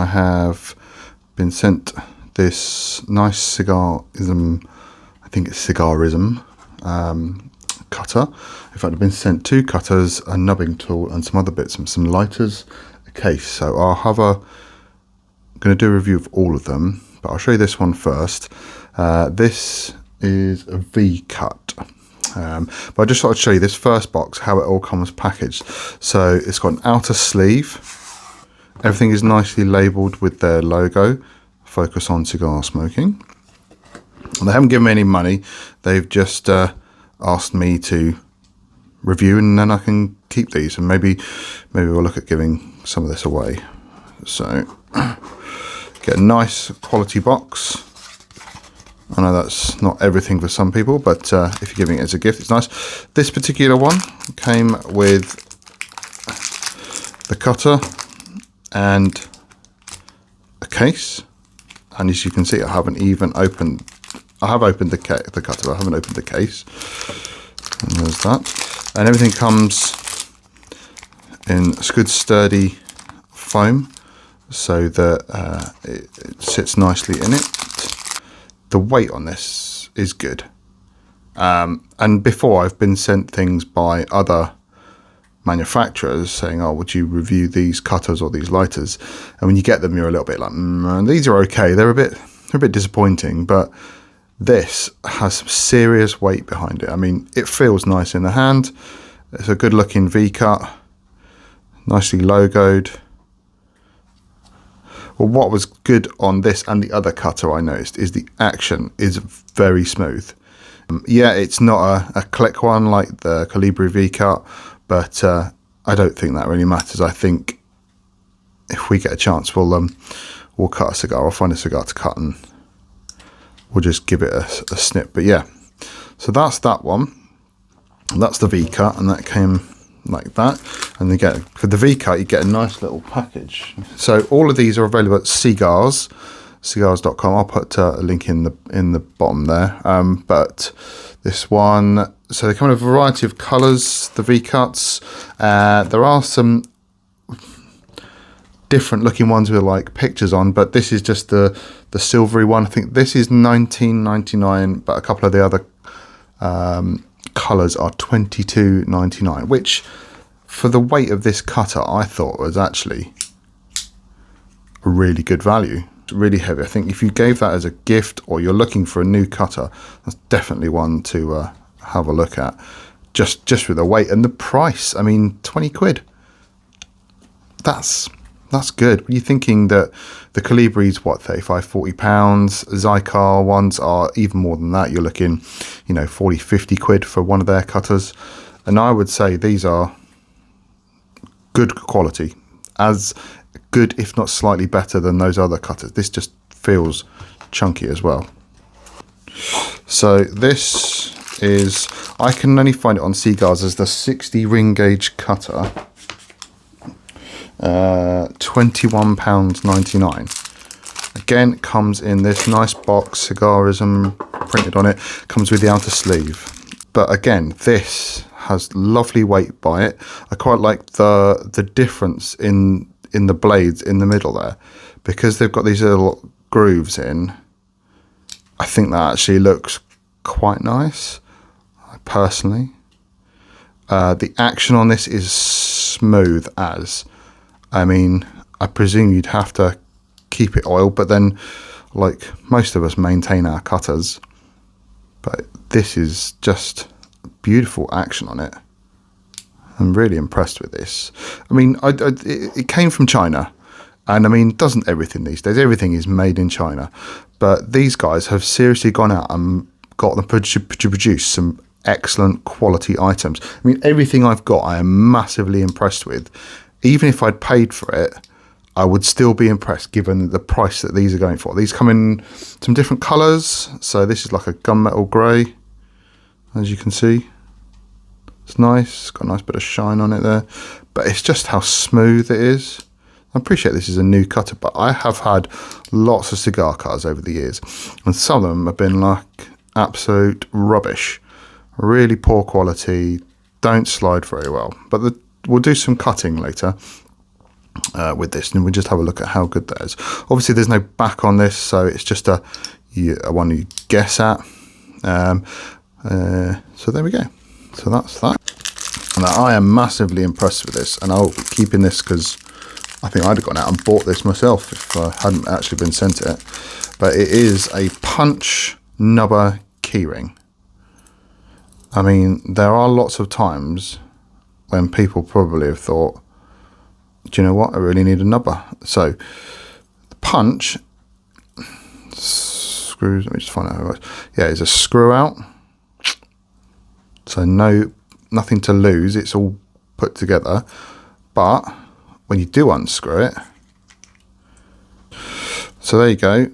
have been sent this nice Cigarism, I think it's Cigarism cutter. In fact, I've been sent 2 cutters, a nubbing tool, and some other bits, and some lighters, a case. So I'm going to do a review of all of them, but I'll show you this one first. This is a VCut. But I just thought I'd show you this first box, how it all comes packaged. So it's got an outer sleeve. Everything is nicely labelled with their logo, Focus on Cigar Smoking. And they haven't given me any money. They've just asked me to review, and then I can keep these, and maybe we'll look at giving some of this away. So get a nice quality box. I know that's not everything for some people, but if you're giving it as a gift, it's nice. This particular one came with the cutter and a case, and as you can see, I have opened the cutter, but I haven't opened the case. And there's that, and everything comes in good sturdy foam, so that it sits nicely in it. The weight on this is good, and before I've been sent things by other manufacturers saying, oh, would you review these cutters or these lighters, and when you get them you're a little bit like, these are okay, they're a bit disappointing, but this has some serious weight behind it. I mean, it feels nice in the hand. It's a good looking VCut, nicely logoed. Well, what was good on this and the other cutter I noticed is the action is very smooth. Yeah, it's not a click one like the Colibri VCut, but I don't think that really matters. I think if we get a chance, we'll cut a cigar. I'll find a cigar to cut and we'll just give it a snip. But yeah, so that's that one. That's the VCut, and that came like that. And you get, for the VCut, you get a nice little package. So all of these are available at Cigars, cigars.com. I'll put a link in the bottom there. But this one, so they come in a variety of colours, the VCuts. There are some different looking ones with like pictures on, but this is just the silvery one. I think this is $19.99, but a couple of the other colours are $22.99, which for the weight of this cutter I thought was actually a really good value. It's really heavy. I think if you gave that as a gift or you're looking for a new cutter, that's definitely one to have a look at, just with the weight and the price. I mean, 20 quid. That's good. When you're thinking that the Colibri's, what, 35, 40 pounds, Cigar ones are even more than that. You're looking, 40, 50 quid for one of their cutters. And I would say these are good quality, as good, if not slightly better than those other cutters. This just feels chunky as well. So this is, I can only find it on Cigars as the 60 ring gauge cutter. £21.99. Again, comes in this nice box, Cigarism printed on it, comes with the outer sleeve. But again, this has lovely weight by it. I quite like the difference in the blades in the middle there, because they've got these little grooves in. I think that actually looks quite nice, personally. The action on this is smooth as, I mean, I presume you'd have to keep it oiled, but then, like most of us, maintain our cutters. But this is just beautiful action on it. I'm really impressed with this. I mean, it came from China, and I mean, doesn't everything these days? Everything is made in China. But these guys have seriously gone out and got them to produce some excellent quality items. I mean, everything I've got, I am massively impressed with. Even if I'd paid for it, I would still be impressed given the price that these are going for. These come in some different colours. So this is like a gunmetal grey, as you can see. It's nice. It's got a nice bit of shine on it there. But it's just how smooth it is. I appreciate this is a new cutter, but I have had lots of cigar cutters over the years, and some of them have been like absolute rubbish. Really poor quality, don't slide very well. But we'll do some cutting later. with this, and we'll just have a look at how good that is. Obviously there's no back on this, so it's just a one you guess at. So there we go. So that's that. Now I am massively impressed with this, and I'll keep in this because I think I'd have gone out and bought this myself if I hadn't actually been sent it. But it is a punch nubber keyring. I mean, there are lots of times when people probably have thought, do you know what, I really need a nubber. So the punch screws, let me just find out how it works. Yeah, it's a screw out. So nothing to lose, it's all put together. But when you do unscrew it, so there you go,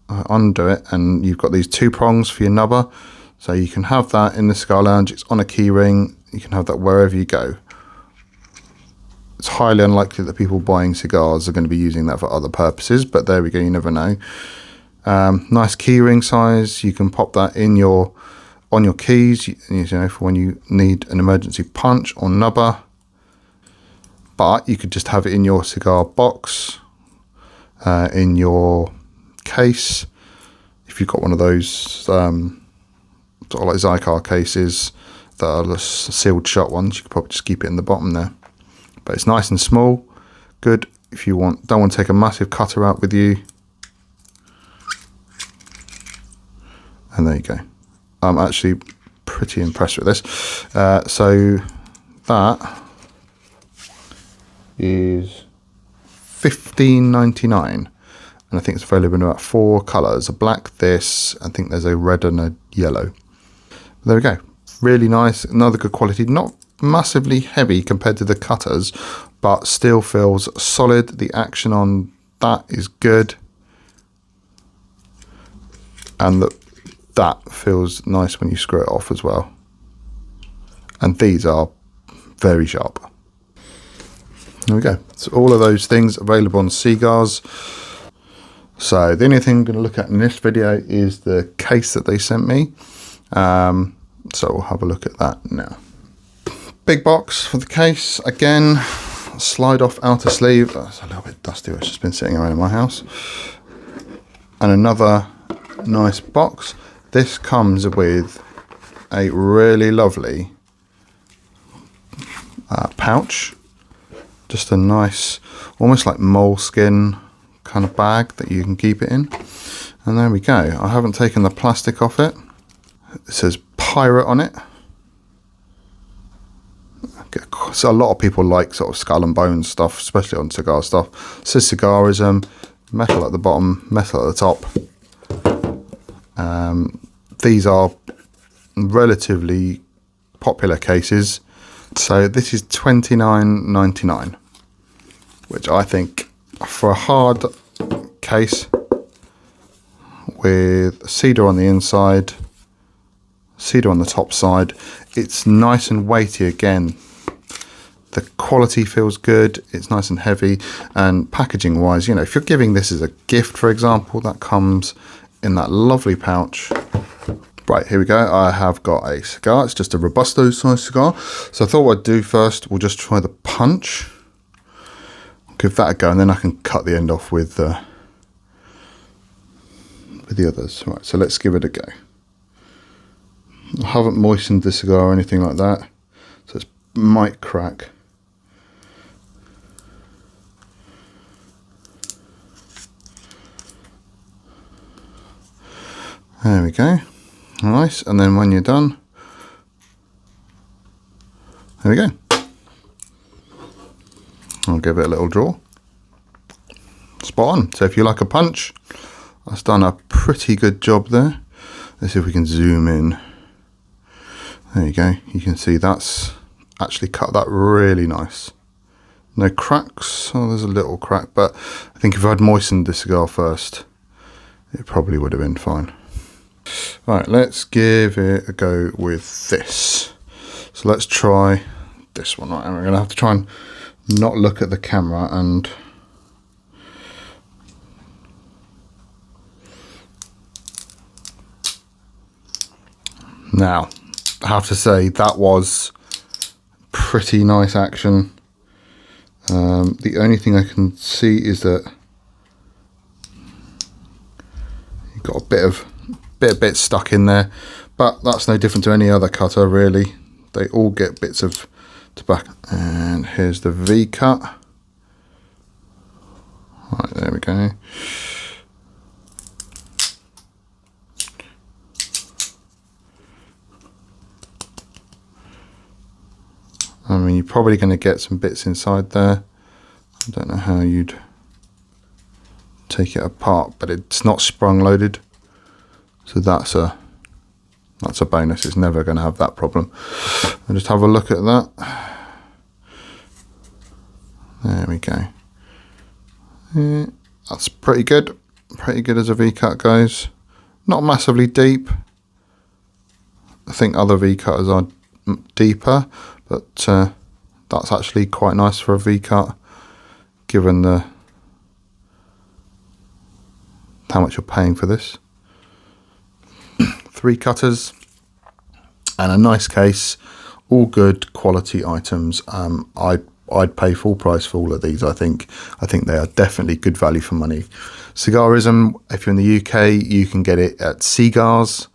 undo it, and you've got these two prongs for your nubber. So you can have that in the cigar lounge, it's on a key ring, you can have that wherever you go. It's highly unlikely that people buying cigars are going to be using that for other purposes, but there we go, you never know. Nice key ring size, you can pop that in on your keys, you know, for when you need an emergency punch or nubber. But you could just have it in your cigar box, in your case. If you've got one of those sort of like Cigar cases that are the sealed shut ones, you could probably just keep it in the bottom there. But it's nice and small, good if you don't want to take a massive cutter out with you. And there you go. I'm actually pretty impressed with this. So that is $15.99, and I think it's available in about 4 colours: a black, this, I think there's a red and a yellow. There we go, really nice, another good quality, not massively heavy compared to the cutters, but still feels solid. The action on that is good, and that feels nice when you screw it off as well. And these are very sharp. There we go. So all of those things available on Cigars. So the only thing I'm going to look at in this video is the case that they sent me. So we'll have a look at that now. Big box for the case. Again, slide off outer sleeve. That's a little bit dusty. It's just been sitting around in my house. And another nice box. This comes with a really lovely pouch. Just a nice, almost like moleskin kind of bag that you can keep it in. And there we go. I haven't taken the plastic off it. It says Pirate on it. So a lot of people like sort of skull and bones stuff, especially on cigar stuff. It says Cigarism, metal at the bottom, metal at the top. These are relatively popular cases. So this is $29.99, which I think for a hard case with cedar on the inside, cedar on the top side, it's nice and weighty again. The quality feels good, it's nice and heavy, and packaging wise, you know, if you're giving this as a gift, for example, that comes in that lovely pouch. Right, here we go. I have got a cigar. It's just a Robusto size cigar. So I thought what I'd do first, we'll just try the punch. Give that a go, and then I can cut the end off with the others. Right, so let's give it a go. I haven't moistened the cigar or anything like that, so it might crack. There we go. Nice, and then when you're done, there we go. I'll give it a little draw. Spot on. So if you like a punch, that's done a pretty good job there. Let's see if we can zoom in. There you go. You can see that's actually cut that really nice. No cracks. Oh, there's a little crack, but I think if I'd moistened the cigar first, it probably would have been fine. Right, let's give it a go with this. So let's try this one. Right, and we're going to have to try and not look at the camera, and now I have to say that was pretty nice action. The only thing I can see is that you've got a bit of bit stuck in there, but that's no different to any other cutter really. They all get bits of tobacco. And here's the V-cut. Right, there we go. I mean, you're probably going to get some bits inside there. I don't know how you'd take it apart, but it's not sprung loaded, so that's a bonus. It's never going to have that problem. I'll just have a look at that. There we go. Yeah, that's pretty good as a V-cut goes. Not massively deep. I think other V-cutters are deeper, but that's actually quite nice for a V-cut, given how much you're paying for this. 3 cutters and a nice case, all good quality items. I'd pay full price for all of these. I think they are definitely good value for money. Cigarism, if you're in the UK, you can get it at Cigars,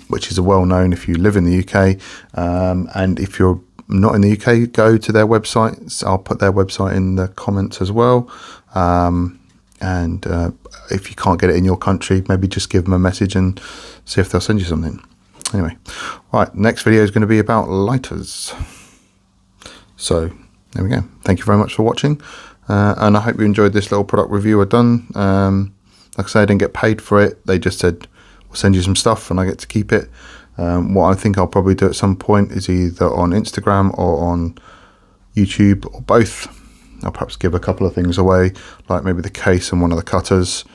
which is a well-known if you live in the UK, and if you're not in the UK, go to their website. I'll put their website in the comments as well, and if you can't get it in your country, maybe just give them a message and see if they'll send you something. Anyway, right, next video is going to be about lighters. So there we go. Thank you very much for watching, and I hope you enjoyed this little product review I've done. Like I say, I didn't get paid for it. They just said, we'll send you some stuff and I get to keep it. What I think I'll probably do at some point is either on Instagram or on YouTube, or both. I'll perhaps give a couple of things away, like maybe the case and one of the cutters.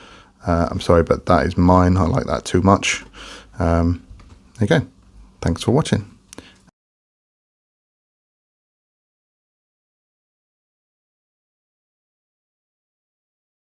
I'm sorry, but that is mine. I like that too much. There you go. Thanks for watching.